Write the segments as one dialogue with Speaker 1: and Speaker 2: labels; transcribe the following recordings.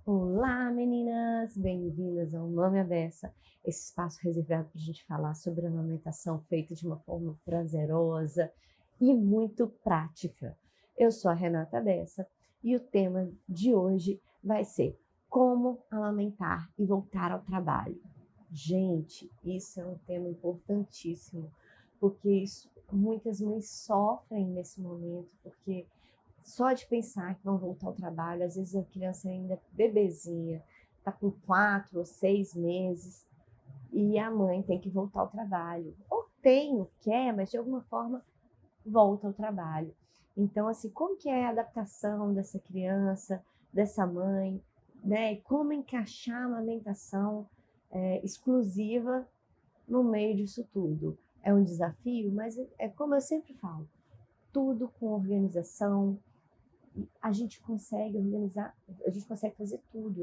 Speaker 1: Olá, meninas! Bem-vindas ao Mame à Beça, esse espaço reservado para a gente falar sobre a amamentação feita de uma forma prazerosa e muito prática. Eu sou a Renata Bessa e o tema de hoje vai ser como amamentar e voltar ao trabalho. Gente, isso é um tema importantíssimo, porque muitas mães sofrem nesse momento, porque só de pensar que vão voltar ao trabalho, às vezes a criança ainda bebezinha, está com 4 ou 6 meses, e a mãe tem que voltar ao trabalho. Ou quer, mas de alguma forma volta ao trabalho. Então, assim, como que é a adaptação dessa criança, dessa mãe, né? Como encaixar a amamentação exclusiva no meio disso tudo? É um desafio, mas é como eu sempre falo, tudo com organização, a gente consegue organizar, a gente consegue fazer tudo.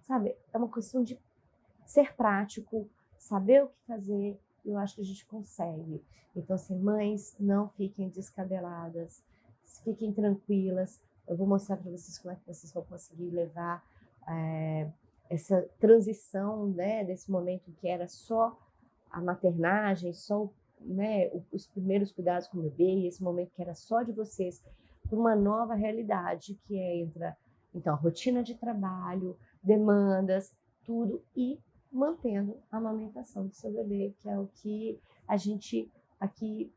Speaker 1: Sabe, é uma questão de ser prático, saber o que fazer, eu acho que a gente consegue. Então, assim, mães, não fiquem descabeladas, fiquem tranquilas. Eu vou mostrar para vocês como é que vocês vão conseguir levar essa transição, né, desse momento que era só a maternagem, só, né, os primeiros cuidados com o bebê, e esse momento que era só de vocês, para uma nova realidade que entra, então, a rotina de trabalho, demandas, tudo, e mantendo a amamentação do seu bebê, que é o que a gente aqui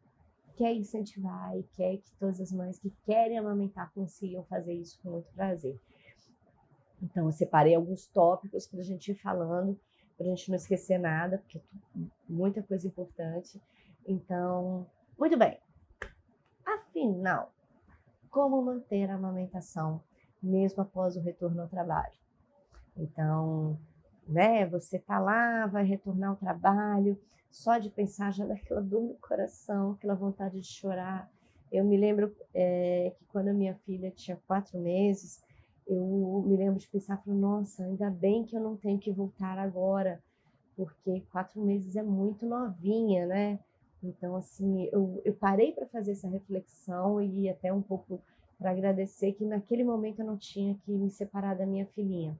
Speaker 1: quer incentivar e quer que todas as mães que querem amamentar consigam fazer isso com muito prazer. Então, eu separei alguns tópicos para a gente ir falando, para a gente não esquecer nada, porque é muita coisa importante. Então, muito bem. Afinal, como manter a amamentação mesmo após o retorno ao trabalho? Então, né, você tá lá, vai retornar ao trabalho, só de pensar já dá aquela dor no coração, aquela vontade de chorar. Eu me lembro que quando a minha filha tinha 4 meses, eu me lembro de pensar, nossa, ainda bem que eu não tenho que voltar agora, porque 4 meses é muito novinha, né? Então, assim, eu parei para fazer essa reflexão e até um pouco para agradecer que naquele momento eu não tinha que me separar da minha filhinha.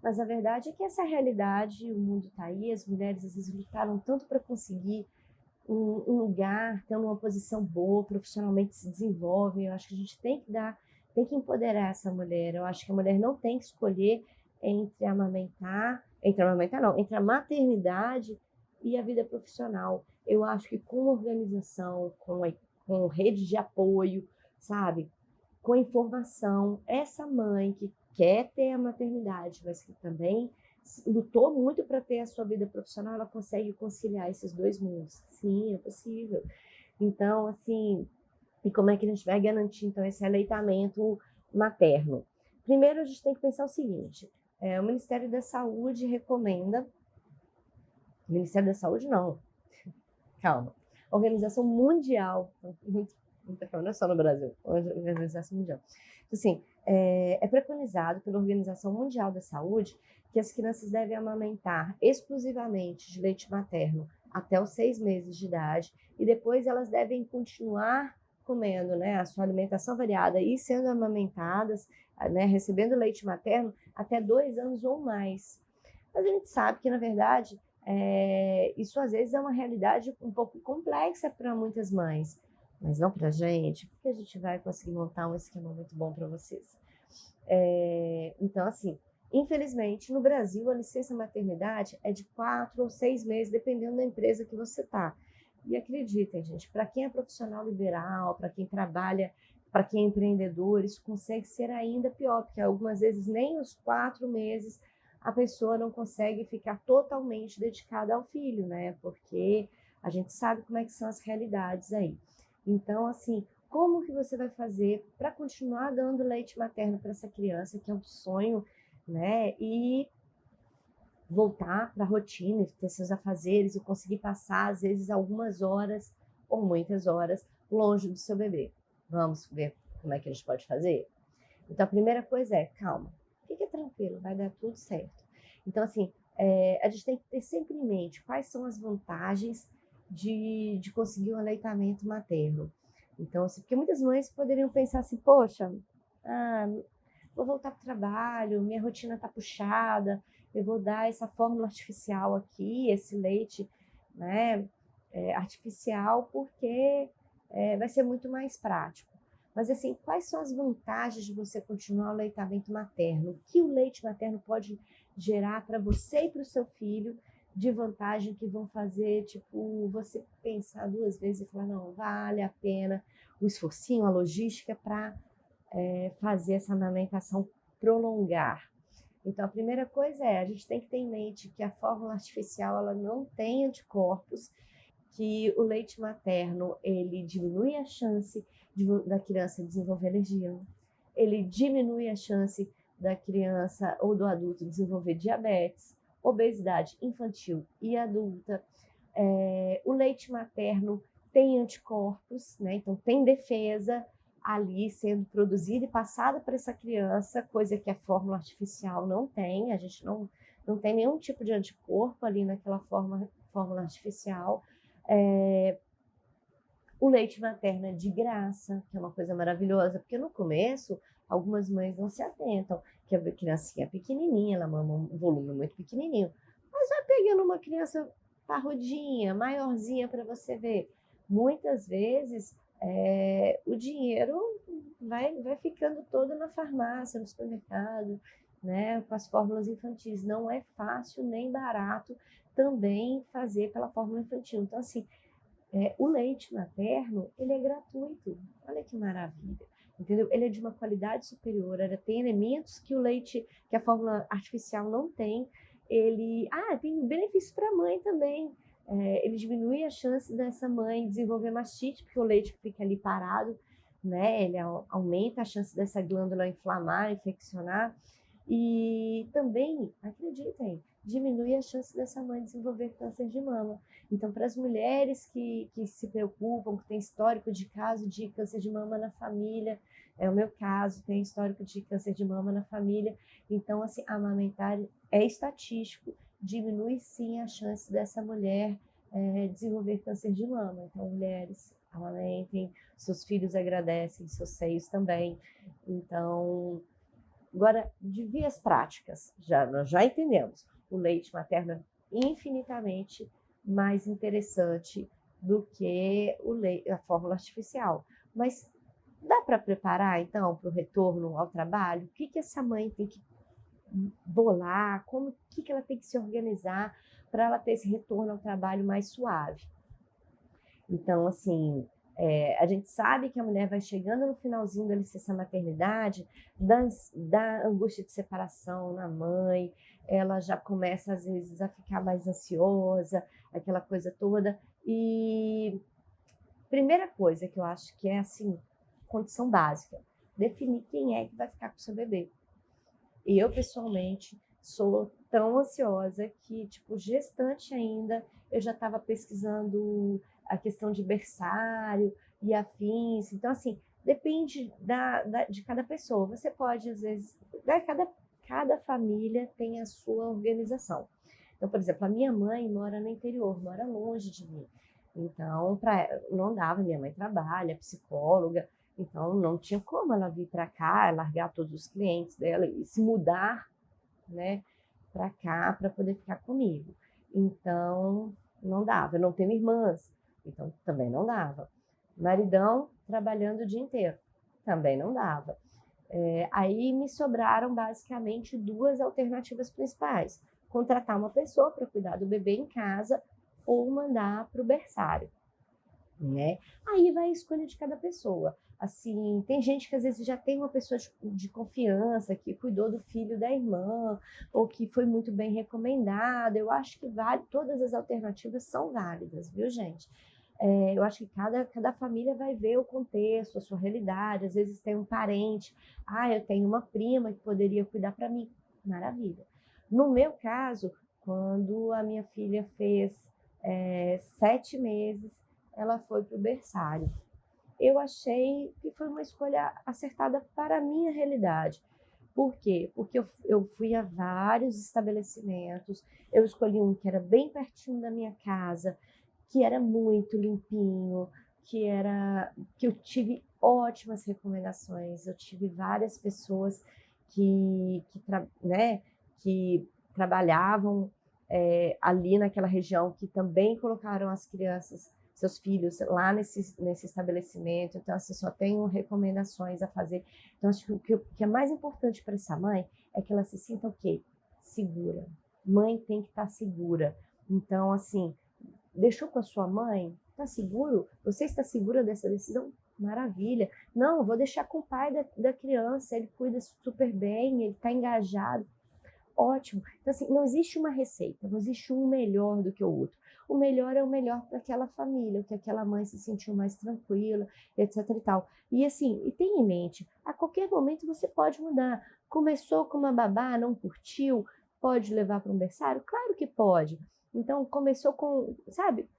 Speaker 1: Mas a verdade é que essa é a realidade, o mundo está aí, as mulheres às vezes lutaram tanto para conseguir um lugar, tendo uma posição boa, profissionalmente se desenvolvem. Eu acho que a gente tem que empoderar essa mulher. Eu acho que a mulher não tem que escolher entre a maternidade e a vida profissional. Eu acho que com organização, com rede de apoio, sabe? Com informação, essa mãe que quer ter a maternidade, mas que também lutou muito para ter a sua vida profissional, ela consegue conciliar esses dois mundos. Sim, é possível. Então, assim, e como é que a gente vai garantir, então, esse aleitamento materno? Primeiro, a gente tem que pensar o seguinte, o Ministério da Saúde recomenda... O Ministério da Saúde, não. Calma. Organização Mundial, não é só no Brasil, Organização Mundial. Assim, é preconizado pela Organização Mundial da Saúde que as crianças devem amamentar exclusivamente de leite materno até os 6 meses de idade, e depois elas devem continuar comendo, né, a sua alimentação variada e sendo amamentadas, né, recebendo leite materno até 2 anos ou mais. Mas a gente sabe que, na verdade, isso às vezes é uma realidade um pouco complexa para muitas mães, mas não para a gente, porque a gente vai conseguir montar um esquema muito bom para vocês. Então, assim, infelizmente, no Brasil, a licença maternidade é de 4 ou 6 meses, dependendo da empresa que você está. E acreditem, gente, para quem é profissional liberal, para quem trabalha, para quem é empreendedor, isso consegue ser ainda pior, porque algumas vezes nem os 4 meses a pessoa não consegue ficar totalmente dedicada ao filho, né? Porque a gente sabe como é que são as realidades aí. Então, assim, como que você vai fazer para continuar dando leite materno para essa criança, que é um sonho, né? E voltar para a rotina, ter seus afazeres e conseguir passar, às vezes, algumas horas ou muitas horas longe do seu bebê. Vamos ver como é que a gente pode fazer? Então, a primeira coisa é, calma, fique tranquilo, vai dar tudo certo. Então, assim, a gente tem que ter sempre em mente quais são as vantagens de conseguir um aleitamento materno. Então, assim, porque muitas mães poderiam pensar assim, poxa, vou voltar para o trabalho, minha rotina está puxada, eu vou dar essa fórmula artificial aqui, esse leite, né, artificial, porque vai ser muito mais prático. Mas assim, quais são as vantagens de você continuar o aleitamento materno? O que o leite materno pode gerar para você e para o seu filho de vantagem que vão fazer, tipo, você pensar duas vezes e falar, não, vale a pena o esforcinho, a logística para fazer essa amamentação prolongar. Então, a primeira coisa a gente tem que ter em mente que a fórmula artificial ela não tem anticorpos, que o leite materno ele diminui a chance da criança desenvolver alergia, ele diminui a chance da criança ou do adulto desenvolver diabetes, obesidade infantil e adulta. O leite materno tem anticorpos, né? Então tem defesa ali sendo produzida e passada para essa criança, coisa que a fórmula artificial não tem, a gente não tem nenhum tipo de anticorpo ali naquela fórmula artificial. O leite materno é de graça, que é uma coisa maravilhosa, porque no começo algumas mães não se atentam, que a criancinha é pequenininha, ela mama um volume muito pequenininho, mas vai pegando uma criança parrudinha, maiorzinha para você ver. Muitas vezes o dinheiro vai ficando todo na farmácia, no supermercado, né, com as fórmulas infantis. Não é fácil nem barato também fazer pela fórmula infantil. Então, assim, o leite materno, ele é gratuito. Olha que maravilha, entendeu? Ele é de uma qualidade superior, ele tem elementos que o leite, que a fórmula artificial não tem. Ele, tem benefícios para a mãe também. Ele diminui a chance dessa mãe desenvolver mastite, porque o leite fica ali parado, né? Ele aumenta a chance dessa glândula inflamar, infeccionar. E também, acreditem, diminui a chance dessa mãe desenvolver câncer de mama. Então, para as mulheres que se preocupam, que tem histórico de caso de câncer de mama na família, é o meu caso, tem histórico de câncer de mama na família. Então, assim, amamentar é estatístico, diminui sim a chance dessa mulher desenvolver câncer de mama. Então, mulheres, amamentem, seus filhos agradecem, seus seios também. Então, agora, de vias práticas, nós já entendemos, o leite materno é infinitamente mais interessante do que a fórmula artificial. Mas dá para preparar, então, para o retorno ao trabalho? O que essa mãe tem que bolar? O que ela tem que se organizar para ela ter esse retorno ao trabalho mais suave? Então, assim, a gente sabe que a mulher vai chegando no finalzinho da licença maternidade, da angústia de separação na mãe, ela já começa, às vezes, a ficar mais ansiosa, aquela coisa toda. E primeira coisa que eu acho que é, assim, condição básica, definir quem é que vai ficar com o seu bebê. Eu, pessoalmente, sou tão ansiosa que, tipo, gestante ainda, eu já estava pesquisando a questão de berçário e afins. Então, assim, depende de cada pessoa. Você pode, às vezes, cada família tem a sua organização. Então, por exemplo, a minha mãe mora no interior, mora longe de mim. Então, não dava, minha mãe trabalha, é psicóloga, então não tinha como ela vir para cá, largar todos os clientes dela e se mudar, né, para cá para poder ficar comigo. Então, não dava. Eu não tenho irmãs, então também não dava. Maridão trabalhando o dia inteiro, também não dava. Aí me sobraram basicamente duas alternativas principais: contratar uma pessoa para cuidar do bebê em casa ou mandar para o berçário, né? Aí vai a escolha de cada pessoa. Assim, tem gente que às vezes já tem uma pessoa de confiança que cuidou do filho da irmã ou que foi muito bem recomendada. Eu acho que todas as alternativas são válidas, viu, gente? Eu acho que cada família vai ver o contexto, a sua realidade. Às vezes tem um parente, eu tenho uma prima que poderia cuidar para mim. Maravilha. No meu caso, quando a minha filha fez 7 meses, ela foi para o berçário. Eu achei que foi uma escolha acertada para a minha realidade. Por quê? Porque eu fui a vários estabelecimentos, eu escolhi um que era bem pertinho da minha casa, que era muito limpinho, que eu tive ótimas recomendações, eu tive várias pessoas né, que trabalhavam ali naquela região, que também colocaram as crianças, seus filhos, lá nesse estabelecimento. Então, assim, só tenho recomendações a fazer. Então, acho que o que é mais importante para essa mãe é que ela se sinta o quê? Segura. Mãe tem que estar segura. Então, assim, deixou com a sua mãe? Está seguro? Você está segura dessa decisão? Maravilha. Não, eu vou deixar com o pai da criança, ele cuida super bem, ele está engajado. Ótimo. Então, assim, não existe uma receita, não existe um melhor do que o outro. O melhor é o melhor para aquela família, que aquela mãe se sentiu mais tranquila, etc e tal. E assim, e tenha em mente, a qualquer momento você pode mudar. Começou com uma babá, não curtiu, pode levar para um berçário? Claro que pode. Então, começou com, sabe,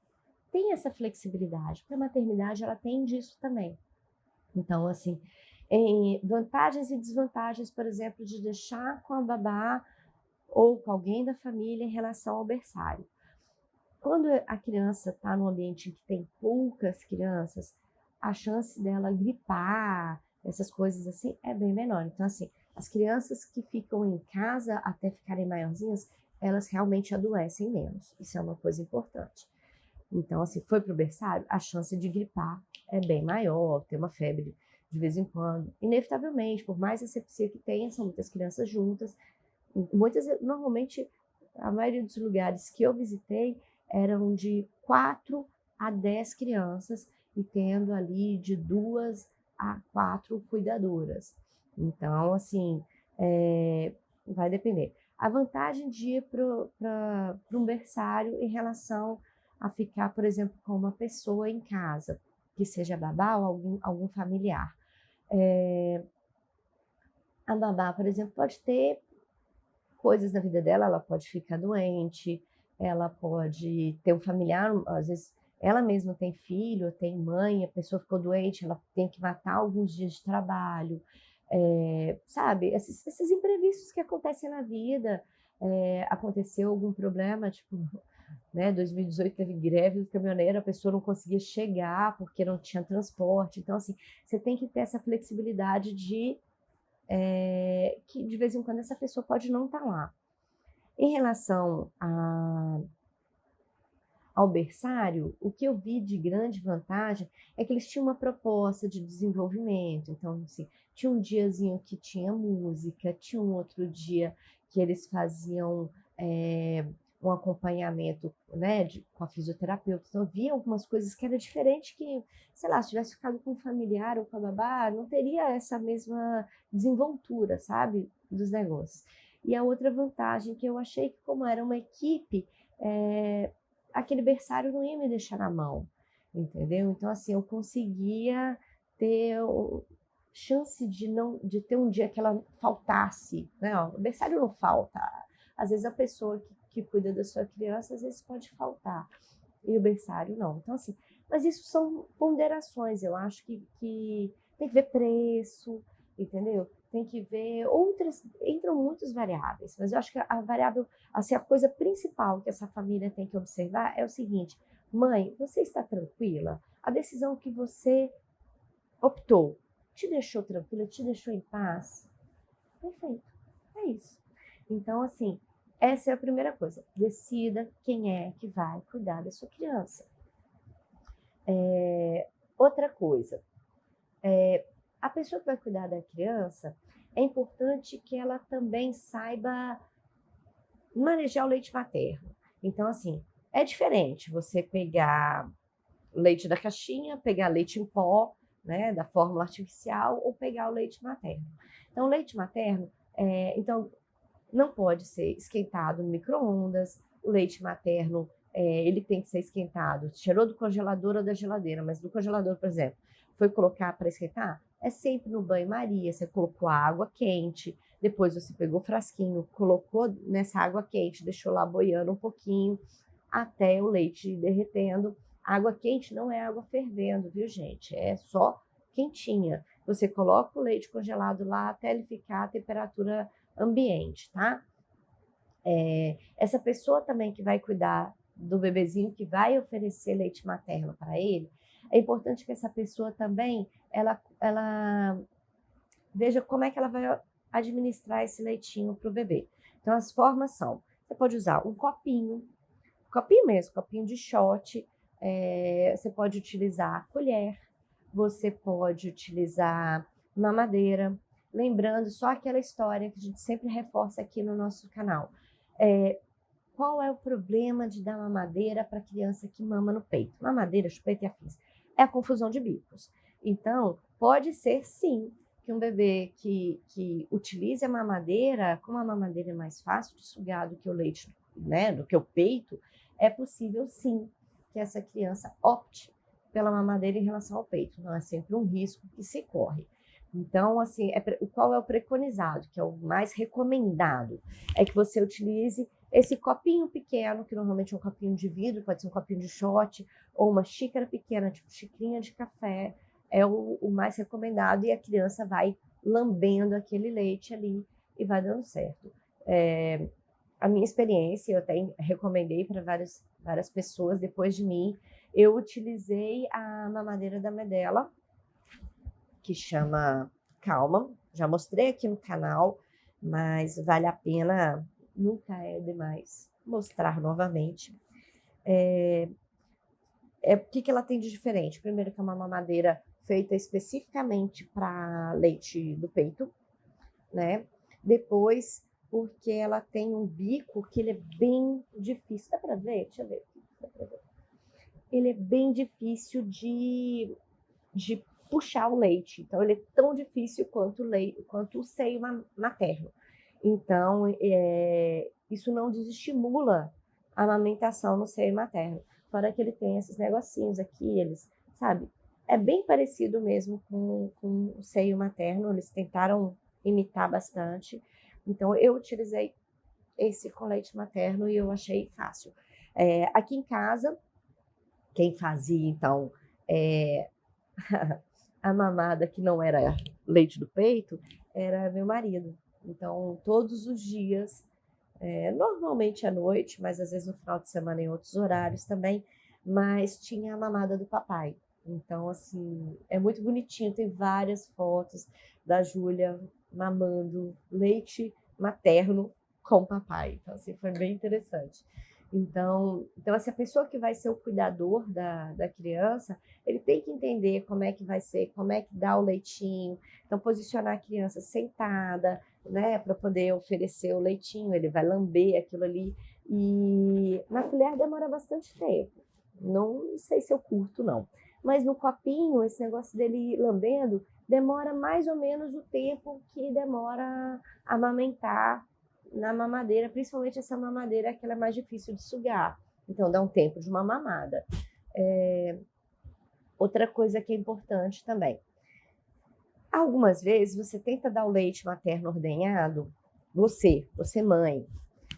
Speaker 1: tem essa flexibilidade, porque a maternidade ela tem disso também. Então, assim, em vantagens e desvantagens, por exemplo, de deixar com a babá ou com alguém da família em relação ao berçário. Quando a criança está num ambiente em que tem poucas crianças, a chance dela gripar, essas coisas assim, é bem menor. Então, assim, as crianças que ficam em casa até ficarem maiorzinhas, elas realmente adoecem menos. Isso é uma coisa importante. Então, assim, foi para o berçário, a chance de gripar é bem maior, ter uma febre de vez em quando. Inevitavelmente, por mais asepsia que tenha, são muitas crianças juntas. Normalmente, a maioria dos lugares que eu visitei eram de 4 a 10 crianças e tendo ali de 2 a 4 cuidadoras. Então, assim, vai depender. A vantagem de ir para um berçário em relação a ficar, por exemplo, com uma pessoa em casa, que seja babá ou algum familiar. A babá, por exemplo, pode ter coisas na vida dela, ela pode ficar doente, ela pode ter um familiar, às vezes ela mesma tem filho, tem mãe, a pessoa ficou doente, ela tem que matar alguns dias de trabalho, sabe? Esses imprevistos que acontecem na vida. Aconteceu algum problema, tipo, né, 2018 teve greve do caminhoneiro, a pessoa não conseguia chegar porque não tinha transporte. Então, assim, você tem que ter essa flexibilidade de que de vez em quando essa pessoa pode não estar lá. Em relação ao berçário, o que eu vi de grande vantagem é que eles tinham uma proposta de desenvolvimento. Então, assim, tinha um diazinho que tinha música, tinha um outro dia que eles faziam um acompanhamento, né, com a fisioterapeuta. Então, eu via algumas coisas que era diferente, que, sei lá, se tivesse ficado com um familiar ou com a babá, não teria essa mesma desenvoltura, sabe, dos negócios. E a outra vantagem que eu achei que, como era uma equipe, aquele berçário não ia me deixar na mão, entendeu? Então, assim, eu conseguia ter chance de ter um dia que ela faltasse, né? O berçário não falta. Às vezes a pessoa que cuida da sua criança, às vezes pode faltar, e o berçário não. Então, assim, mas isso são ponderações, eu acho que tem que ver preço, entendeu? Tem que ver outras, entram muitas variáveis, mas eu acho que a variável, assim, a coisa principal que essa família tem que observar é o seguinte: mãe, você está tranquila? A decisão que você optou te deixou tranquila, te deixou em paz? Perfeito, é isso. Então, assim, essa é a primeira coisa. Decida quem é que vai cuidar da sua criança. Outra coisa, a pessoa que vai cuidar da criança, é importante que ela também saiba manejar o leite materno. Então, assim, é diferente você pegar leite da caixinha, pegar leite em pó, né, da fórmula artificial, ou pegar o leite materno. Então, o leite materno, então, não pode ser esquentado no micro-ondas. O leite materno, ele tem que ser esquentado. Tirou do congelador ou da geladeira, mas do congelador, por exemplo, foi colocar para esquentar? É sempre no banho-maria. Você colocou a água quente, depois você pegou o frasquinho, colocou nessa água quente, deixou lá boiando um pouquinho, até o leite ir derretendo. Água quente não é água fervendo, viu, gente? É só quentinha. Você coloca o leite congelado lá até ele ficar a temperatura ambiente, tá? Essa pessoa também que vai cuidar do bebezinho, que vai oferecer leite materno para ele, é importante que essa pessoa também, ela veja como é que ela vai administrar esse leitinho para o bebê. Então, as formas são, você pode usar um copinho mesmo, copinho de shot, você pode utilizar a colher, você pode utilizar mamadeira, lembrando só aquela história que a gente sempre reforça aqui no nosso canal. Qual é o problema de dar mamadeira para criança que mama no peito? Mamadeira, chupeta e afins. É a confusão de bicos. Então, pode ser sim que um bebê que utilize a mamadeira, como a mamadeira é mais fácil de sugar do que o leite, né, do que o peito, é possível sim que essa criança opte pela mamadeira em relação ao peito. Não é sempre um risco que se corre. Então, assim, qual é o preconizado, que é o mais recomendado? É que você utilize esse copinho pequeno, que normalmente é um copinho de vidro, pode ser um copinho de shot, ou uma xícara pequena, tipo xicrinha de café, é o mais recomendado, e a criança vai lambendo aquele leite ali e vai dando certo. A minha experiência, eu até recomendei para várias pessoas depois de mim, eu utilizei a mamadeira da Medela, que chama Calma, já mostrei aqui no canal, mas vale a pena, nunca é demais mostrar novamente. O que ela tem de diferente? Primeiro que é uma mamadeira feita especificamente para leite do peito, né? Depois, porque ela tem um bico que ele é bem difícil. Dá para ver? Deixa eu ver. Dá pra ver. Ele é bem difícil de puxar o leite. Então, ele é tão difícil quanto o seio materno. Então, isso não desestimula a amamentação no seio materno. Fora que ele tem esses negocinhos aqui, eles, sabe? É bem parecido mesmo com o seio materno. Eles tentaram imitar bastante. Então, eu utilizei esse com leite materno e eu achei fácil. Aqui em casa, quem fazia, então, a mamada que não era leite do peito, era meu marido. Então, todos os dias, normalmente à noite, mas às vezes no final de semana em outros horários também, mas tinha a mamada do papai. Então, assim, é muito bonitinho, tem várias fotos da Júlia mamando leite materno com o papai. Então, assim, foi bem interessante. Então assim, a pessoa que vai ser o cuidador da criança, ele tem que entender como é que vai ser, como é que dá o leitinho. Então, posicionar a criança sentada, né, para poder oferecer o leitinho, ele vai lamber aquilo ali. E na colher demora bastante tempo. Não sei se eu curto, não. Mas no copinho, esse negócio dele lambendo, demora mais ou menos o tempo que demora a amamentar na mamadeira, principalmente essa mamadeira que ela é mais difícil de sugar. Então, dá um tempo de uma mamada. Outra coisa que é importante também. Algumas vezes você tenta dar o leite materno ordenhado, você mãe,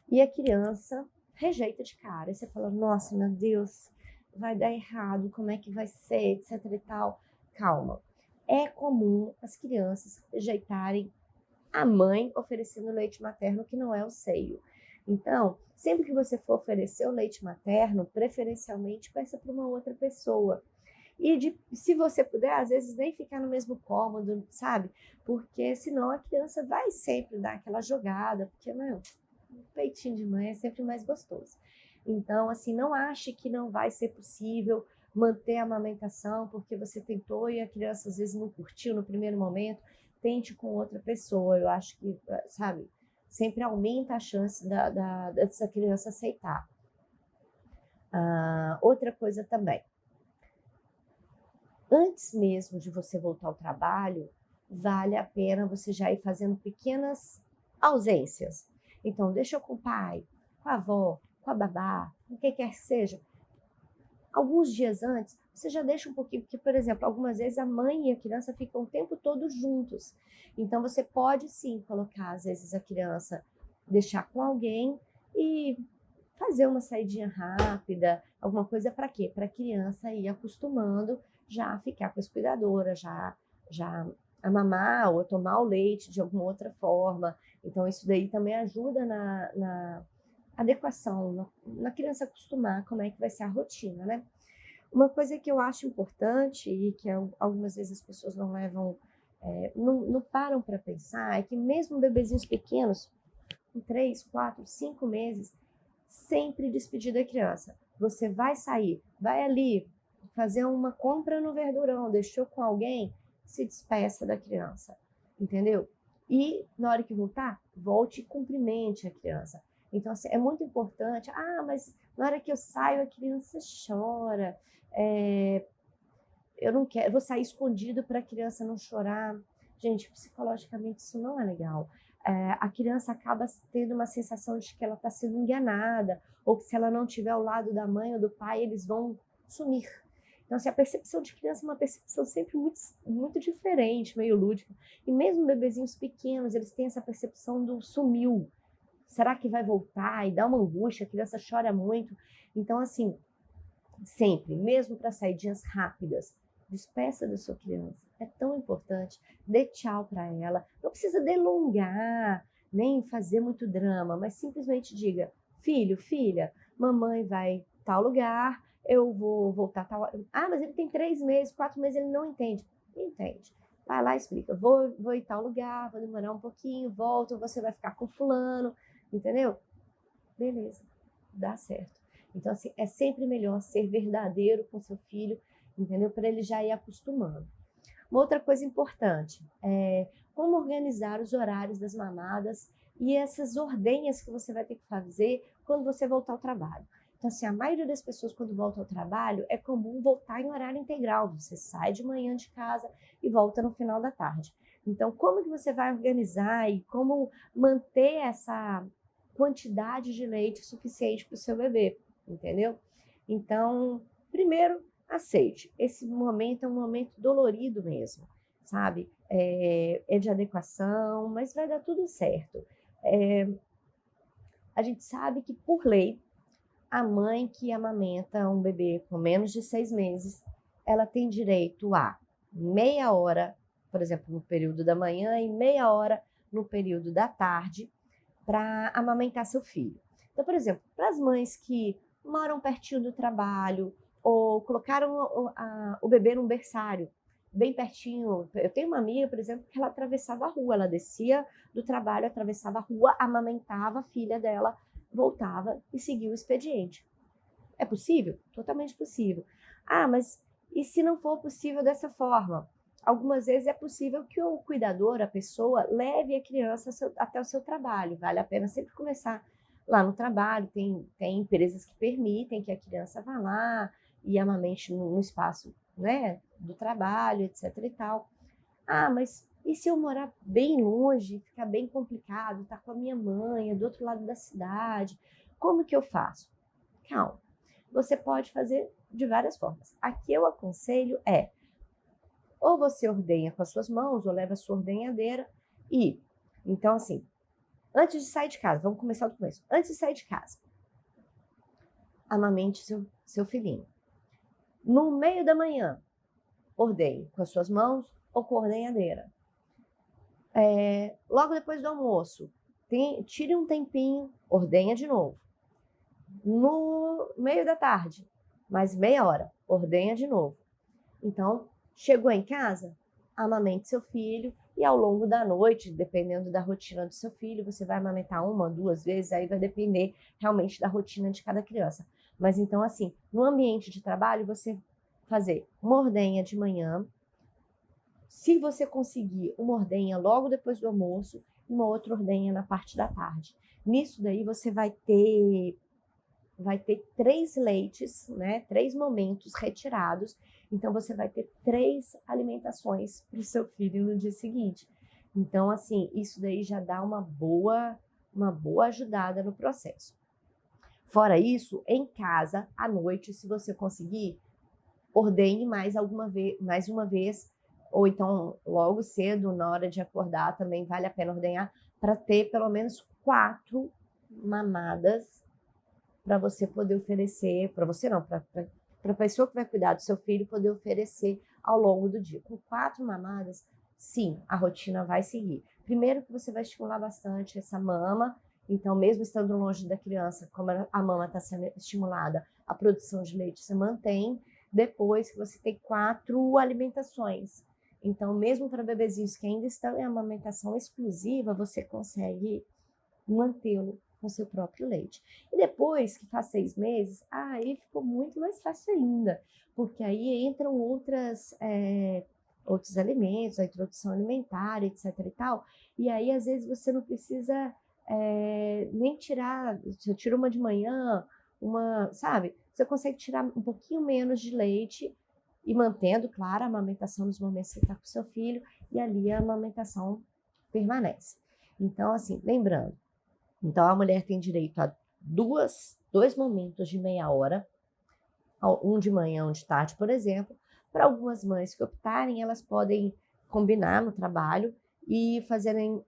Speaker 1: e a criança rejeita de cara. E você fala, nossa, meu Deus, vai dar errado, como é que vai ser, etc e tal. Calma. É comum as crianças rejeitarem a mãe oferecendo leite materno que não é o seio. Então, sempre que você for oferecer o leite materno, preferencialmente peça para uma outra pessoa. E se você puder, às vezes nem ficar no mesmo cômodo, sabe? Porque senão a criança vai sempre dar aquela jogada, porque, meu, o peitinho de mãe é sempre mais gostoso. Então, assim, não ache que não vai ser possível manter a amamentação porque você tentou e a criança às vezes não curtiu no primeiro momento. Tente com outra pessoa. Eu acho que, sabe, sempre aumenta a chance dessa criança aceitar. Outra coisa também. Antes mesmo de você voltar ao trabalho, vale a pena você já ir fazendo pequenas ausências. Então, deixa com o pai, com a avó, com a babá, com quem quer que seja. Alguns dias antes, você já deixa um pouquinho, porque, por exemplo, algumas vezes a mãe e a criança ficam o tempo todo juntos. Então, você pode sim colocar, às vezes, a criança, deixar com alguém e fazer uma saidinha rápida, alguma coisa para quê? Para a criança ir acostumando já a ficar com as cuidadoras, já a mamar ou a tomar o leite de alguma outra forma. Então, isso daí também ajuda na adequação, na criança acostumar como é que vai ser a rotina, né? Uma coisa que eu acho importante e que algumas vezes as pessoas não levam não param para pensar é que mesmo bebezinhos pequenos, com 3, 4, 5 meses, sempre despedir da criança. Você vai sair, vai ali fazer uma compra no verdurão, deixou com alguém, se despeça da criança, entendeu? E na hora que voltar, volte e cumprimente a criança. Então, assim, é muito importante. Mas na hora que eu saio, a criança chora. Eu não quero, vou sair escondido para a criança não chorar. Gente, psicologicamente isso não é legal. A criança acaba tendo uma sensação de que ela está sendo enganada, ou que se ela não estiver ao lado da mãe ou do pai, eles vão sumir. Então, assim, a percepção de criança é uma percepção sempre muito, muito diferente, meio lúdica. E mesmo bebezinhos pequenos, eles têm essa percepção do sumiu. Será que vai voltar? E dá uma angústia, a criança chora muito. Então, assim, sempre, mesmo para saidinhas rápidas, despeça da sua criança. É tão importante. Dê tchau para ela. Não precisa delongar, nem fazer muito drama, mas simplesmente diga: filho, filha, mamãe vai tal lugar, eu vou voltar tal. Mas ele tem 3 meses, 4 meses, ele não entende. Entende. Vai lá e explica: vou em tal lugar, vou demorar um pouquinho, volto, você vai ficar com fulano, entendeu? Beleza, dá certo. Então, assim, é sempre melhor ser verdadeiro com seu filho, entendeu? Para ele já ir acostumando. Uma outra coisa importante é como organizar os horários das mamadas e essas ordenhas que você vai ter que fazer quando você voltar ao trabalho. Então, assim, a maioria das pessoas, quando volta ao trabalho, é comum voltar em horário integral. Você sai de manhã de casa e volta no final da tarde. Então, como que você vai organizar e como manter essa quantidade de leite suficiente para o seu bebê, entendeu? Então, primeiro, aceite. Esse momento é um momento dolorido mesmo, sabe? É de adequação, mas vai dar tudo certo. A gente sabe que, por lei, a mãe que amamenta um bebê com menos de 6 meses, ela tem direito a meia hora, por exemplo, no período da manhã e meia hora no período da tarde, para amamentar seu filho. Então, por exemplo, para as mães que moram pertinho do trabalho ou colocaram o bebê num berçário bem pertinho. Eu tenho uma amiga, por exemplo, que ela atravessava a rua, ela descia do trabalho, atravessava a rua, amamentava a filha dela, voltava e seguia o expediente. É possível? Totalmente possível. Mas e se não for possível dessa forma? Algumas vezes é possível que o cuidador, a pessoa, leve a criança até o seu trabalho. Vale a pena sempre começar lá no trabalho. Tem empresas que permitem que a criança vá lá e amamente no espaço, né, do trabalho, etc. e tal. Mas e se eu morar bem longe, ficar bem complicado, tá com a minha mãe, é do outro lado da cidade, como que eu faço? Calma. Você pode fazer de várias formas. Aqui eu aconselho ou você ordenha com as suas mãos, ou leva a sua ordenhadeira então assim, antes de sair de casa, vamos começar do começo. Antes de sair de casa, amamente seu filhinho. No meio da manhã, ordenhe com as suas mãos ou com a ordenhadeira. Logo depois do almoço, tire um tempinho, ordenha de novo. No meio da tarde, mais meia hora, ordenha de novo. Então, chegou em casa, amamente seu filho e ao longo da noite, dependendo da rotina do seu filho, você vai amamentar 1, 2 vezes, aí vai depender realmente da rotina de cada criança. Mas então, assim, no ambiente de trabalho, você fazer uma ordenha de manhã, se você conseguir uma ordenha logo depois do almoço e uma outra ordenha na parte da tarde. Nisso daí você vai ter 3 leites, né? 3 momentos retirados. Então, você vai ter 3 alimentações para o seu filho no dia seguinte. Então, assim, isso daí já dá uma boa ajudada no processo. Fora isso, em casa, à noite, se você conseguir, ordenhe mais uma vez, ou então logo cedo, na hora de acordar, também vale a pena ordenhar, para ter pelo menos 4 mamadas para você poder oferecer, para você não, para a pessoa que vai cuidar do seu filho poder oferecer ao longo do dia. Com 4 mamadas, sim, a rotina vai seguir. Primeiro que você vai estimular bastante essa mama, então mesmo estando longe da criança, como a mama está sendo estimulada, a produção de leite se mantém. Depois que você tem 4 alimentações. Então, mesmo para bebezinhos que ainda estão em amamentação exclusiva, você consegue mantê-lo com seu próprio leite. E depois que faz 6 meses, aí ficou muito mais fácil ainda, porque aí entram outros alimentos, a introdução alimentar, etc e tal, e aí às vezes você não precisa nem tirar, você tira uma de manhã, sabe? Você consegue tirar um pouquinho menos de leite e mantendo, claro, a amamentação nos momentos que você está com seu filho, e ali a amamentação permanece. Então, assim, lembrando, então a mulher tem direito a dois momentos de meia hora, um de manhã, um de tarde, por exemplo. Para algumas mães que optarem, elas podem combinar no trabalho e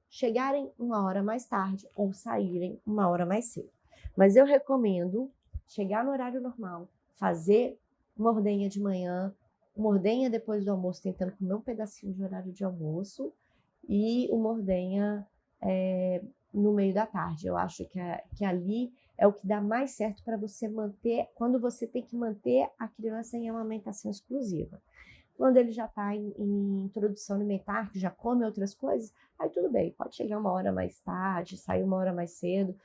Speaker 1: chegarem uma hora mais tarde ou saírem uma hora mais cedo. Mas eu recomendo chegar no horário normal, fazer uma ordenha de manhã, uma ordenha depois do almoço, tentando comer um pedacinho de horário de almoço, e uma ordenha no meio da tarde. Eu acho que ali é o que dá mais certo para você manter, quando você tem que manter a criança em amamentação exclusiva. Quando ele já está em introdução alimentar, que já come outras coisas, aí tudo bem, pode chegar uma hora mais tarde, sair uma hora mais cedo,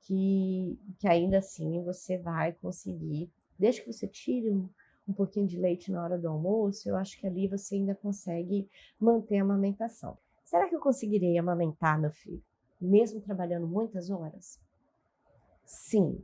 Speaker 1: que ainda assim você vai conseguir, desde que você tire um pouquinho de leite na hora do almoço, eu acho que ali você ainda consegue manter a amamentação. Será que eu conseguirei amamentar meu filho, mesmo trabalhando muitas horas? Sim.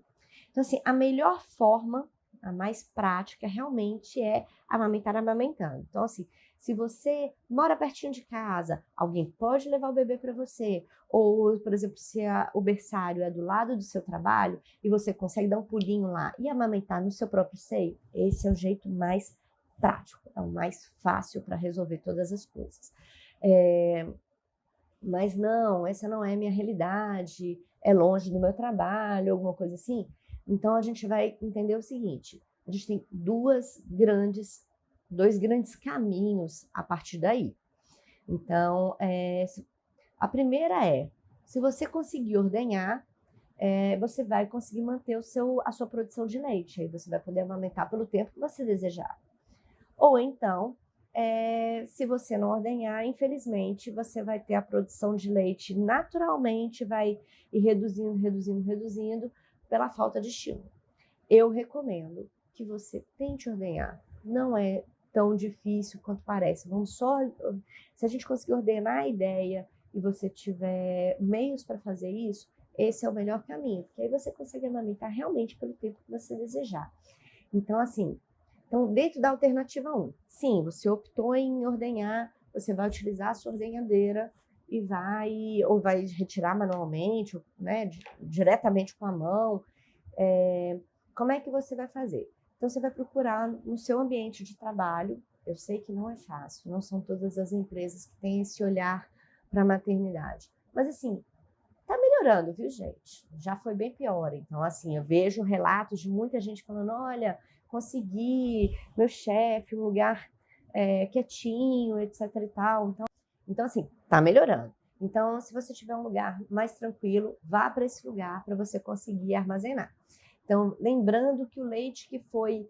Speaker 1: Então, assim, a melhor forma, a mais prática, realmente é amamentar amamentando. Então, assim, se você mora pertinho de casa, alguém pode levar o bebê para você, ou, por exemplo, se o berçário é do lado do seu trabalho e você consegue dar um pulinho lá e amamentar no seu próprio seio, esse é o jeito mais prático, é o mais fácil para resolver todas as coisas. Mas não, essa não é a minha realidade, é longe do meu trabalho, alguma coisa assim. Então a gente vai entender o seguinte: a gente tem dois grandes caminhos a partir daí. Então, a primeira se você conseguir ordenhar, você vai conseguir manter a sua produção de leite, aí você vai poder amamentar pelo tempo que você desejar. Ou então, se você não ordenhar, infelizmente, você vai ter a produção de leite naturalmente, vai ir reduzindo, reduzindo, reduzindo, pela falta de estímulo. Eu recomendo que você tente ordenhar. Não é tão difícil quanto parece. Se a gente conseguir ordenar a ideia e você tiver meios para fazer isso, esse é o melhor caminho, porque aí você consegue amamentar realmente pelo tempo que você desejar. Então, assim, dentro da alternativa 1, sim, você optou em ordenhar, você vai utilizar a sua ordenhadeira e vai retirar manualmente, né, diretamente com a mão. Como é que você vai fazer? Então, você vai procurar no seu ambiente de trabalho. Eu sei que não é fácil, não são todas as empresas que têm esse olhar para a maternidade. Mas, assim, tá melhorando, viu, gente? Já foi bem pior. Então, assim, eu vejo relatos de muita gente falando: olha, consegui, meu chefe, um lugar quietinho, etc e tal. Então, assim, tá melhorando. Então, se você tiver um lugar mais tranquilo, vá para esse lugar para você conseguir armazenar. Então, lembrando que o leite que foi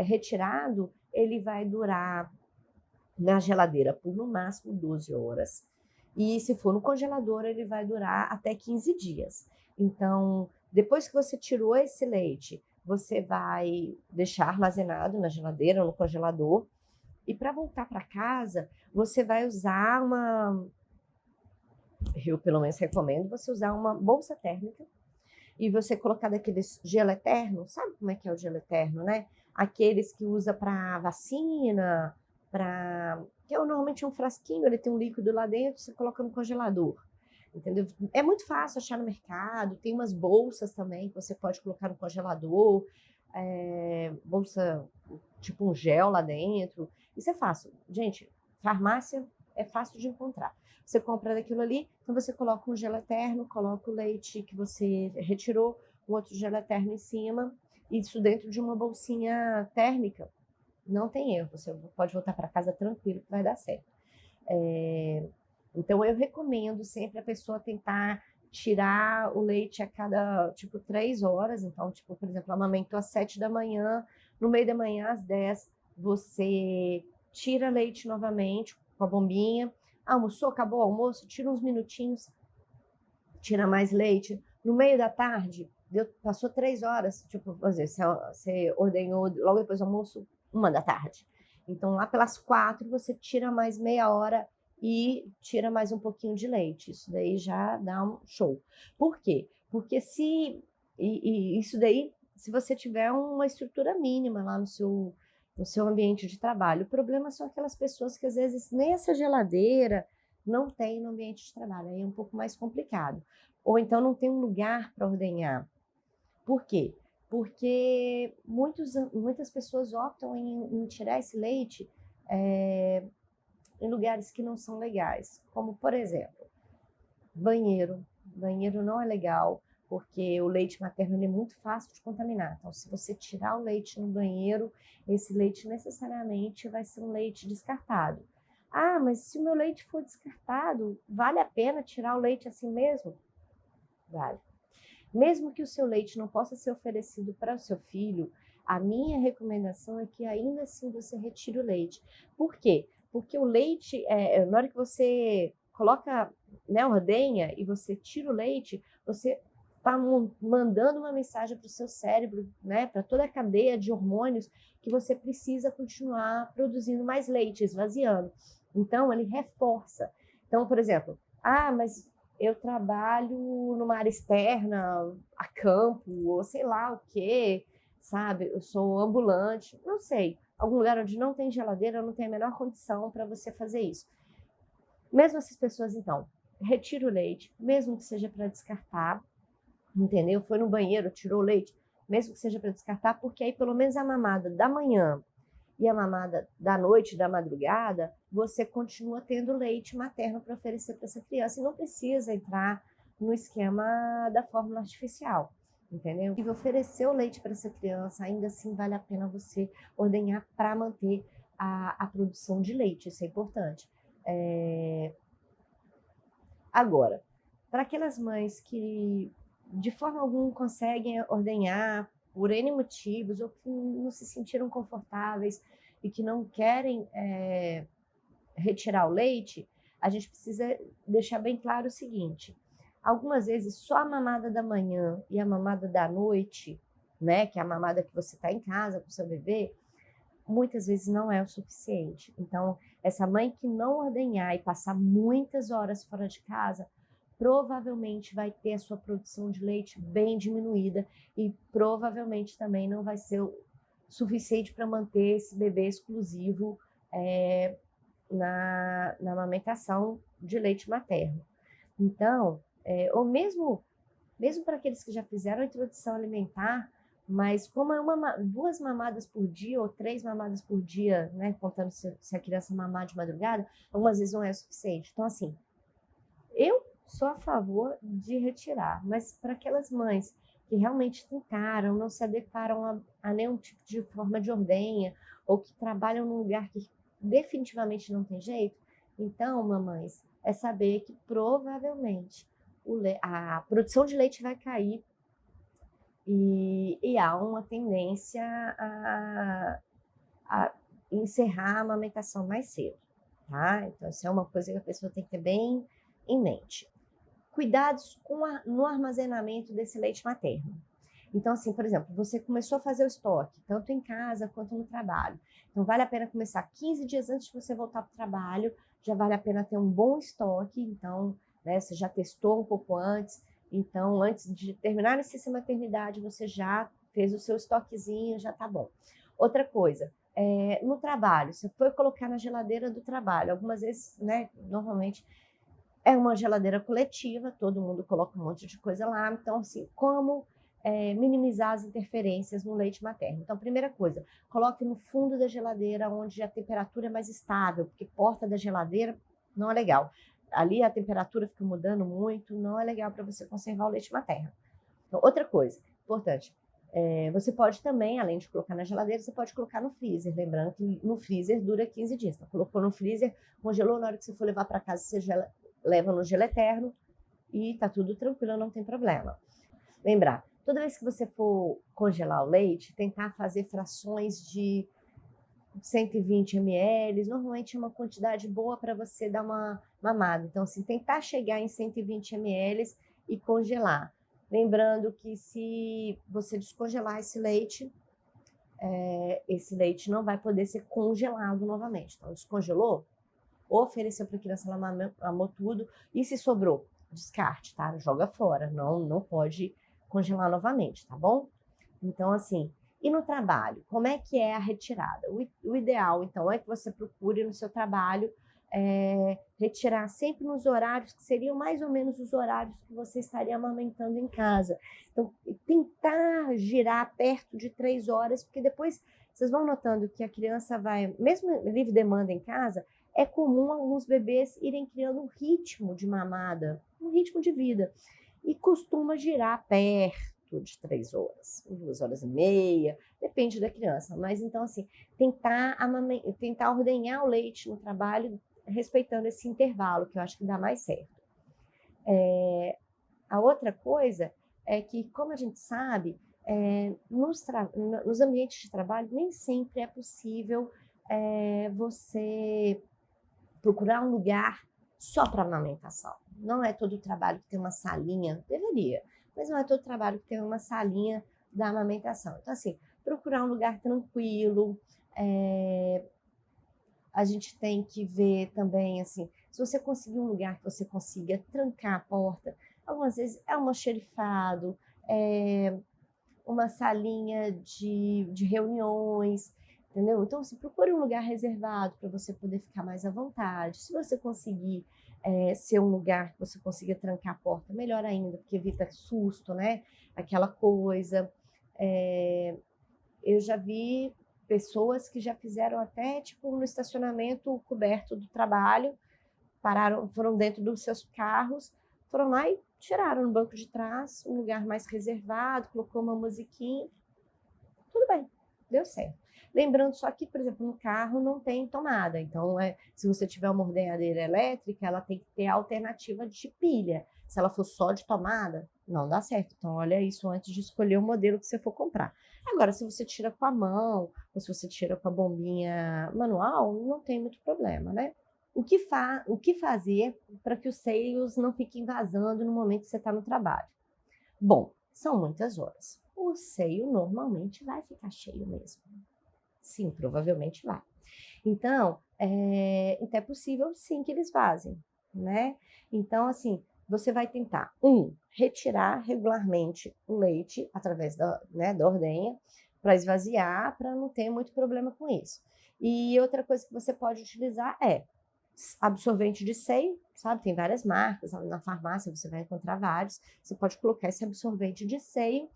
Speaker 1: retirado, ele vai durar na geladeira por no máximo 12 horas. E se for no congelador, ele vai durar até 15 dias. Então, depois que você tirou esse leite, você vai deixar armazenado na geladeira ou no congelador. E para voltar para casa, você vai usar eu pelo menos recomendo você usar uma bolsa térmica e você colocar daqueles gelo eterno, sabe como é que é o gelo eterno, né? Aqueles que usa para vacina, que é normalmente um frasquinho, ele tem um líquido lá dentro, você coloca no congelador, entendeu? É muito fácil achar no mercado, tem umas bolsas também que você pode colocar no congelador, bolsa tipo um gel lá dentro, isso é fácil. Gente, farmácia é fácil de encontrar. Você compra daquilo ali, então você coloca um gelo eterno, coloca o leite que você retirou, um outro gelo eterno em cima, isso dentro de uma bolsinha térmica. Não tem erro, você pode voltar para casa tranquilo que vai dar certo. Então, eu recomendo sempre a pessoa tentar tirar o leite a cada, 3 horas. Então, por exemplo, amamentou às 7 da manhã, no meio da manhã, às 10, você tira leite novamente, com a bombinha, almoçou, acabou o almoço, tira uns minutinhos, tira mais leite. No meio da tarde, passou 3 horas, tipo, às vezes, você ordenhou logo depois do almoço, 1 da tarde. Então, lá pelas 4, você tira mais meia hora e tira mais um pouquinho de leite. Isso daí já dá um show. Por quê? Porque isso daí, se você tiver uma estrutura mínima lá no seu ambiente de trabalho. O problema são aquelas pessoas que às vezes nem essa geladeira não tem no ambiente de trabalho, aí é um pouco mais complicado. Ou então não tem um lugar para ordenhar. Por quê? Porque muitas pessoas optam em tirar esse leite em lugares que não são legais, como por exemplo, banheiro. Banheiro não é legal, porque o leite materno ele é muito fácil de contaminar. Então, se você tirar o leite no banheiro, esse leite necessariamente vai ser um leite descartado. Ah, mas se o meu leite for descartado, vale a pena tirar o leite assim mesmo? Vale. Mesmo que o seu leite não possa ser oferecido para o seu filho, a minha recomendação é que ainda assim você retire o leite. Por quê? Porque o leite, na hora que você coloca, né, ordenha e você tira o leite, você está mandando uma mensagem para o seu cérebro, né, para toda a cadeia de hormônios, que você precisa continuar produzindo mais leite, esvaziando. Então, ele reforça. Então, por exemplo, mas eu trabalho numa área externa, a campo, ou sei lá o quê, sabe? Eu sou ambulante, não sei. Algum lugar onde não tem geladeira, não tem a menor condição para você fazer isso. Mesmo essas pessoas, então, retira o leite, mesmo que seja para descartar, entendeu? Foi no banheiro, tirou o leite, mesmo que seja para descartar, porque aí pelo menos a mamada da manhã e a mamada da noite, da madrugada, você continua tendo leite materno para oferecer para essa criança e não precisa entrar no esquema da fórmula artificial, entendeu? E oferecer o leite para essa criança, ainda assim vale a pena você ordenhar para manter a produção de leite, isso é importante. Agora, para aquelas mães que de forma alguma conseguem ordenhar por N motivos ou que não se sentiram confortáveis e que não querem retirar o leite, a gente precisa deixar bem claro o seguinte: algumas vezes só a mamada da manhã e a mamada da noite, né, que é a mamada que você está em casa com o seu bebê, muitas vezes não é o suficiente. Então, essa mãe que não ordenhar e passar muitas horas fora de casa, provavelmente vai ter a sua produção de leite bem diminuída e provavelmente também não vai ser o suficiente para manter esse bebê exclusivo na amamentação de leite materno. Então, ou mesmo para aqueles que já fizeram a introdução alimentar, mas como é 2 mamadas por dia ou 3 mamadas por dia, né, contando se a criança mamar de madrugada, algumas vezes não é o suficiente. Então, assim, eu sou a favor de retirar, mas para aquelas mães que realmente tentaram, não se adequaram a nenhum tipo de forma de ordenha, ou que trabalham num lugar que definitivamente não tem jeito, então, mamães, é saber que provavelmente a produção de leite vai cair e há uma tendência a encerrar a amamentação mais cedo, tá? Então, isso é uma coisa que a pessoa tem que ter bem em mente. Cuidados no armazenamento desse leite materno. Então, assim, por exemplo, você começou a fazer o estoque, tanto em casa quanto no trabalho. Então, vale a pena começar 15 dias antes de você voltar para o trabalho, já vale a pena ter um bom estoque, então, né, você já testou um pouco antes, então, antes de terminar a licença maternidade, você já fez o seu estoquezinho, já tá bom. Outra coisa, no trabalho, você foi colocar na geladeira do trabalho, algumas vezes, né, normalmente, é uma geladeira coletiva, todo mundo coloca um monte de coisa lá. Então, assim, como minimizar as interferências no leite materno? Então, primeira coisa, coloque no fundo da geladeira, onde a temperatura é mais estável, porque porta da geladeira não é legal. Ali a temperatura fica mudando muito, não é legal para você conservar o leite materno. Então, outra coisa importante, você pode também, além de colocar na geladeira, você pode colocar no freezer. Lembrando que no freezer dura 15 dias. Então, colocou no freezer, congelou, na hora que você for levar para casa, você leva no gelo eterno e tá tudo tranquilo, não tem problema. Lembrar, toda vez que você for congelar o leite, tentar fazer frações de 120 ml, normalmente é uma quantidade boa para você dar uma mamada. Então, assim, tentar chegar em 120 ml e congelar. Lembrando que se você descongelar esse leite não vai poder ser congelado novamente. Então, descongelou, ofereceu para a criança, ela mamou tudo, e se sobrou, descarte, tá? Joga fora, não pode congelar novamente, tá bom? Então, assim, e no trabalho, como é que é a retirada? O ideal, então, é que você procure no seu trabalho retirar sempre nos horários que seriam mais ou menos os horários que você estaria amamentando em casa. Então, tentar girar perto de 3 horas, porque depois vocês vão notando que a criança vai, mesmo livre demanda em casa, é comum alguns bebês irem criando um ritmo de mamada, um ritmo de vida, e costuma girar perto de 3 horas, 2 horas e meia, depende da criança. Mas então, assim, tentar ordenhar o leite no trabalho, respeitando esse intervalo, que eu acho que dá mais certo. A outra coisa é que, como a gente sabe, nos ambientes de trabalho, nem sempre é possível você procurar um lugar só para amamentação. Não é todo trabalho que tem uma salinha, deveria, mas não é todo trabalho que tem uma salinha da amamentação. Então, assim, procurar um lugar tranquilo. A gente tem que ver também, assim, se você conseguir um lugar que você consiga trancar a porta, algumas vezes é um almoxerifado, uma salinha de reuniões, entendeu? Então, se procure um lugar reservado para você poder ficar mais à vontade. Se você conseguir ser um lugar que você consiga trancar a porta, melhor ainda, porque evita susto, né? Aquela coisa. Eu já vi pessoas que já fizeram até, tipo, no estacionamento coberto do trabalho, foram dentro dos seus carros, foram lá e tiraram no banco de trás, um lugar mais reservado, colocou uma musiquinha, tudo bem, deu certo. Lembrando só que, por exemplo, no carro não tem tomada, então se você tiver uma ordenhadeira elétrica, ela tem que ter a alternativa de pilha. Se ela for só de tomada, não dá certo. Então, olha isso antes de escolher o modelo que você for comprar. Agora, se você tira com a mão, ou se você tira com a bombinha manual, não tem muito problema, né? O que fazer para que os seios não fiquem vazando no momento que você está no trabalho? Bom, são muitas horas. O seio normalmente vai ficar cheio mesmo. Sim, provavelmente vai. Então, é possível sim que eles vazem, né? Então, assim, você vai tentar, retirar regularmente o leite através da ordenha, para esvaziar, para não ter muito problema com isso. E outra coisa que você pode utilizar é absorvente de seio, sabe? Tem várias marcas, na farmácia você vai encontrar vários. Você pode colocar esse absorvente de seio,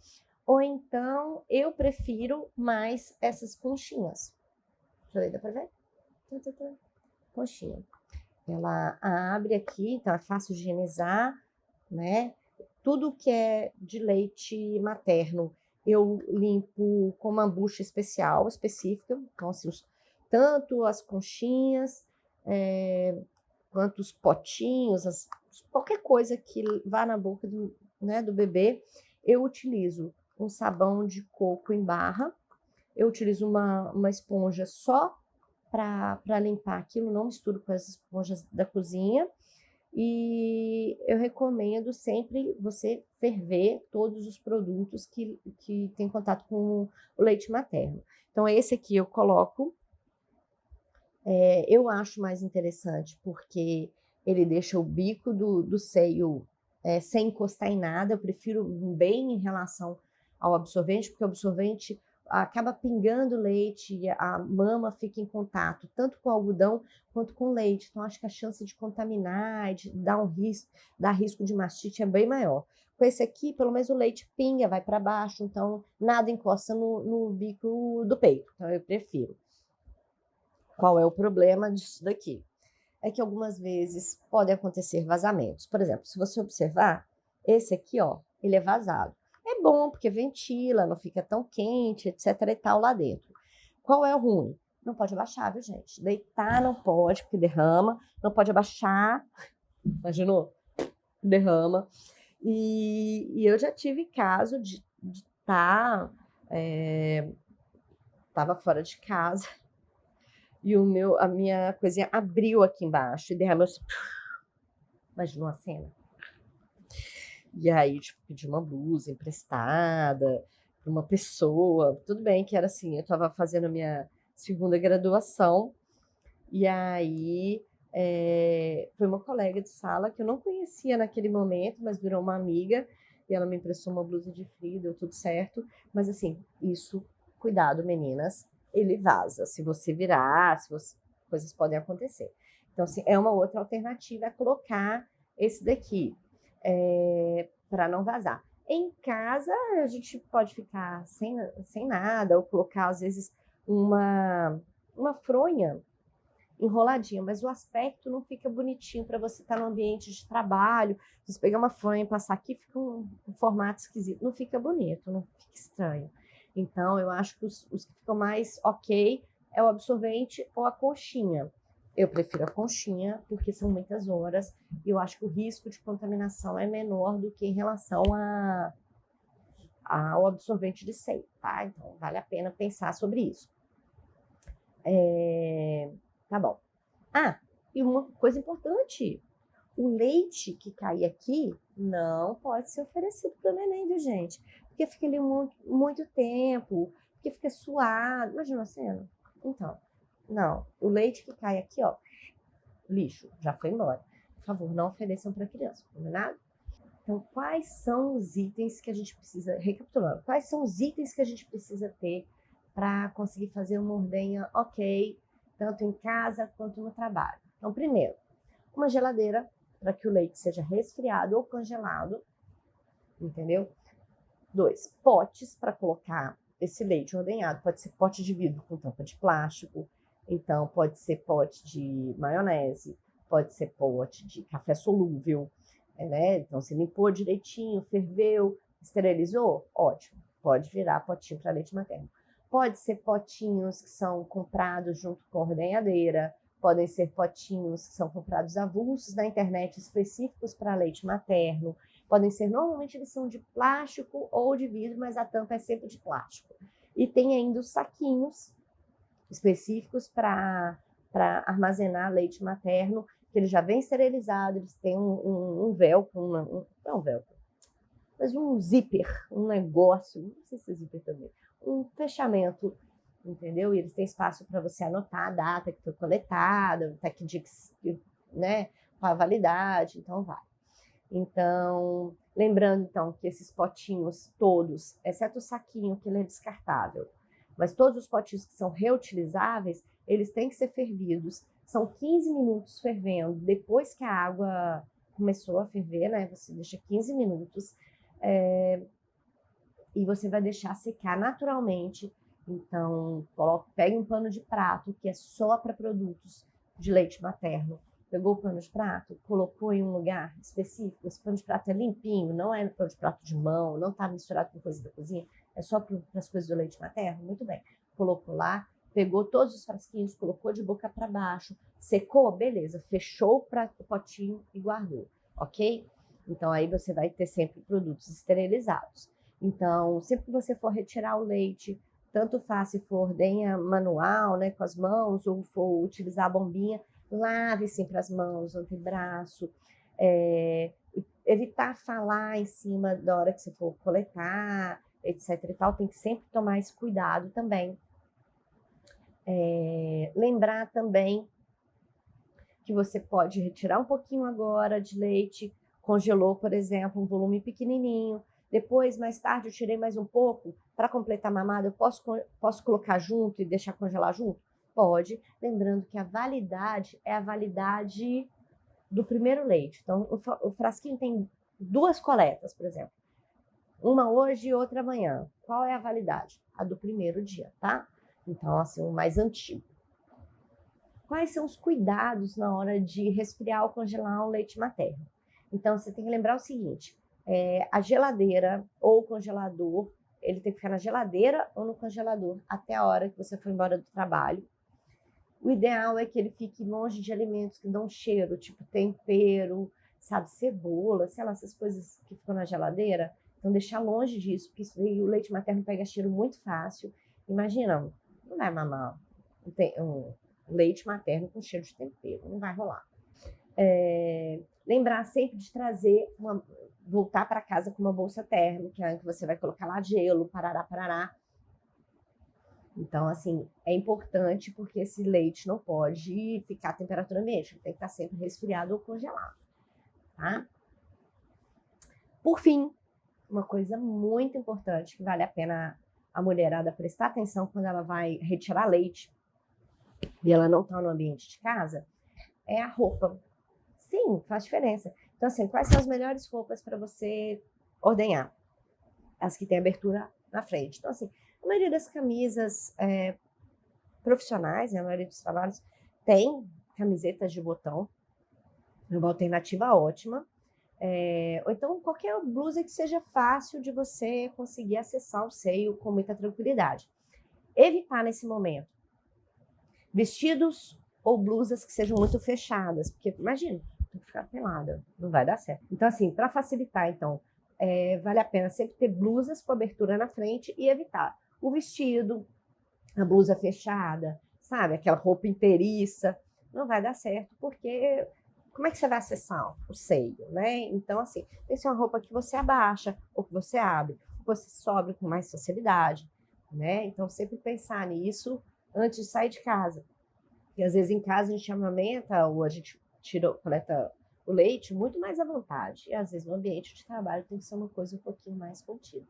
Speaker 1: ou então eu prefiro mais essas conchinhas. Deixa eu ver, dá pra ver? Conchinha. Ela abre aqui, então é fácil de higienizar, né? Tudo que é de leite materno eu limpo com uma bucha específica, então assim, tanto as conchinhas, quanto os potinhos, qualquer coisa que vá na boca do bebê, eu utilizo um sabão de coco em barra, eu utilizo uma esponja só para limpar aquilo, não misturo com as esponjas da cozinha. E eu recomendo sempre você ferver todos os produtos que têm contato com o leite materno. Então, esse aqui eu coloco. Eu acho mais interessante porque ele deixa o bico do seio sem encostar em nada. Eu prefiro bem em relação ao absorvente, porque o absorvente acaba pingando leite e a mama fica em contato tanto com o algodão quanto com o leite. Então, acho que a chance de contaminar, de dar risco de mastite é bem maior. Com esse aqui, pelo menos o leite pinga, vai para baixo, então nada encosta no bico do peito. Então, eu prefiro. Qual é o problema disso daqui? É que algumas vezes podem acontecer vazamentos. Por exemplo, se você observar, esse aqui, ó, ele é vazado. É bom porque ventila, não fica tão quente, etc e tal lá dentro. Qual é o ruim? Não pode abaixar, viu, gente? Deitar não pode, porque derrama. Não pode abaixar. Imaginou? Derrama. E eu já tive caso de estar... Estava fora de casa. e a minha coisinha abriu aqui embaixo e derramou assim. Imaginou a cena? E aí, tipo, pedi uma blusa emprestada para uma pessoa. Tudo bem que era assim, eu estava fazendo a minha segunda graduação, e aí foi uma colega de sala que eu não conhecia naquele momento, mas virou uma amiga, e ela me emprestou uma blusa de frio, deu tudo certo. Mas assim, isso, cuidado, meninas, ele vaza. Se você virar, coisas podem acontecer. Então, assim, é uma outra alternativa, é colocar esse daqui, para não vazar. Em casa, a gente pode ficar sem nada, ou colocar, às vezes, uma fronha enroladinha, mas o aspecto não fica bonitinho para você estar no ambiente de trabalho. Se você pegar uma fronha e passar aqui, fica um formato esquisito, não fica bonito, não fica estranho. Então, eu acho que os que ficam mais ok é o absorvente ou a conchinha. Eu prefiro a conchinha, porque são muitas horas, e eu acho que o risco de contaminação é menor do que em relação ao absorvente de seio, tá? Então, vale a pena pensar sobre isso. Tá bom. Ah, e uma coisa importante, o leite que cai aqui não pode ser oferecido para o neném, viu, gente? Porque fica ali muito tempo, porque fica suado. Imagina a cena. Então, não. O leite que cai aqui, ó, lixo, já foi embora. Por favor, não ofereçam para criança, combinado? Então, quais são os itens que a gente precisa, recapitulando, quais são os itens que a gente precisa ter para conseguir fazer uma ordenha ok, tanto em casa quanto no trabalho? Então, primeiro, uma geladeira para que o leite seja resfriado ou congelado, entendeu? 2, potes para colocar esse leite ordenhado. Pode ser pote de vidro com tampa de plástico, então pode ser pote de maionese, pode ser pote de café solúvel, né? Então, se limpou direitinho, ferveu, esterilizou, ótimo. Pode virar potinho para leite materno. Pode ser potinhos que são comprados junto com a ordenhadeira, podem ser potinhos que são comprados avulsos na internet específicos para leite materno, podem ser, normalmente eles são de plástico ou de vidro, mas a tampa é sempre de plástico. E tem ainda os saquinhos específicos para armazenar leite materno, que ele já vem esterilizado, eles têm um velcro, não um velcro, mas um zíper, um negócio, não sei se é zíper também, um fechamento, entendeu? E eles têm espaço para você anotar a data que foi coletada, até que dia que, né, com a validade, então vai. Então, lembrando então que esses potinhos todos, exceto o saquinho que ele é descartável, mas todos os potinhos que são reutilizáveis, eles têm que ser fervidos. São 15 minutos fervendo. Depois que a água começou a ferver, né? Você deixa 15 minutos e você vai deixar secar naturalmente. Então, pegue um pano de prato que é só para produtos de leite materno. Pegou o pano de prato, colocou em um lugar específico. Esse pano de prato é limpinho, não é pano de prato de mão, não está misturado com coisa da cozinha, é só para as coisas do leite materno. Muito bem. Colocou lá, pegou todos os frasquinhos, colocou de boca para baixo, secou, beleza, fechou o potinho e guardou, ok? Então aí você vai ter sempre produtos esterilizados. Então, sempre que você for retirar o leite, tanto faz se for ordenha manual, né, com as mãos, ou for utilizar a bombinha, lave sempre as mãos, antebraço, evitar falar em cima da hora que você for coletar, etc e tal, tem que sempre tomar esse cuidado também. Lembrar também que você pode retirar um pouquinho agora de leite, congelou, por exemplo, um volume pequenininho, depois, mais tarde, eu tirei mais um pouco, para completar a mamada, eu posso colocar junto e deixar congelar junto? Pode, lembrando que a validade é a validade do primeiro leite. Então, o frasquinho tem 2 coletas, por exemplo. Uma hoje e outra amanhã. Qual é a validade? A do primeiro dia, tá? Então, assim, o mais antigo. Quais são os cuidados na hora de resfriar ou congelar um leite materno? Então, você tem que lembrar o seguinte, a geladeira ou o congelador, ele tem que ficar na geladeira ou no congelador até a hora que você for embora do trabalho. O ideal é que ele fique longe de alimentos que dão cheiro, tipo tempero, sabe, cebola, sei lá, essas coisas que ficam na geladeira. Então, deixar longe disso, porque isso aí, o leite materno pega cheiro muito fácil. Imagina, não vai mamar leite materno com cheiro de tempero, não vai rolar. Lembrar sempre de voltar para casa com uma bolsa térmica, que você vai colocar lá gelo, parará, parará. Então, assim, é importante porque esse leite não pode ficar à temperatura ambiente, ele tem que estar sempre resfriado ou congelado, tá? Por fim, uma coisa muito importante que vale a pena a mulherada prestar atenção quando ela vai retirar leite e ela não está no ambiente de casa, é a roupa. Sim, faz diferença. Então, assim, quais são as melhores roupas para você ordenhar? As que têm abertura na frente. Então, assim, a maioria das camisas profissionais, né, a maioria dos trabalhos, tem camisetas de botão, é uma alternativa ótima. Ou então qualquer blusa que seja fácil de você conseguir acessar o seio com muita tranquilidade. Evitar nesse momento vestidos ou blusas que sejam muito fechadas, porque imagina, tem que ficar pelada, não vai dar certo. Então, assim, para facilitar, então, vale a pena sempre ter blusas com abertura na frente e evitar o vestido, a blusa fechada, sabe? Aquela roupa inteiriça, não vai dar certo, porque como é que você vai acessar o seio, né? Então, assim, tem que ser uma roupa que você abaixa ou que você abre, que você sobe com mais facilidade, né? Então, sempre pensar nisso antes de sair de casa. E às vezes em casa a gente amamenta ou a gente coleta o leite muito mais à vontade. E às vezes no ambiente de trabalho tem que ser uma coisa um pouquinho mais contida.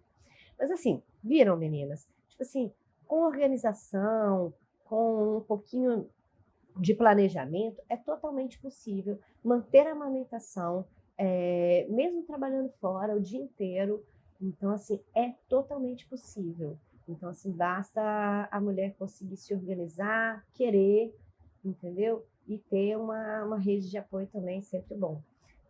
Speaker 1: Mas assim, viram, meninas? Tipo assim, com organização, com um pouquinho de planejamento, é totalmente possível manter a amamentação, mesmo trabalhando fora o dia inteiro. Então, assim, é totalmente possível. Então, assim, basta a mulher conseguir se organizar, querer, entendeu? E ter uma rede de apoio também sempre bom.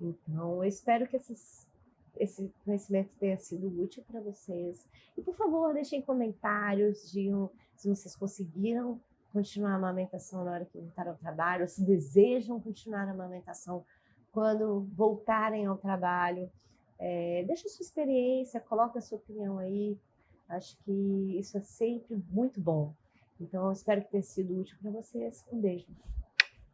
Speaker 1: Então, eu espero que esse conhecimento tenha sido útil para vocês. E, por favor, deixem comentários, digam se vocês conseguiram continuar a amamentação na hora que voltaram ao trabalho, ou se desejam continuar a amamentação quando voltarem ao trabalho. Deixa a sua experiência, coloca a sua opinião aí. Acho que isso é sempre muito bom. Então, eu espero que tenha sido útil para vocês. Um beijo.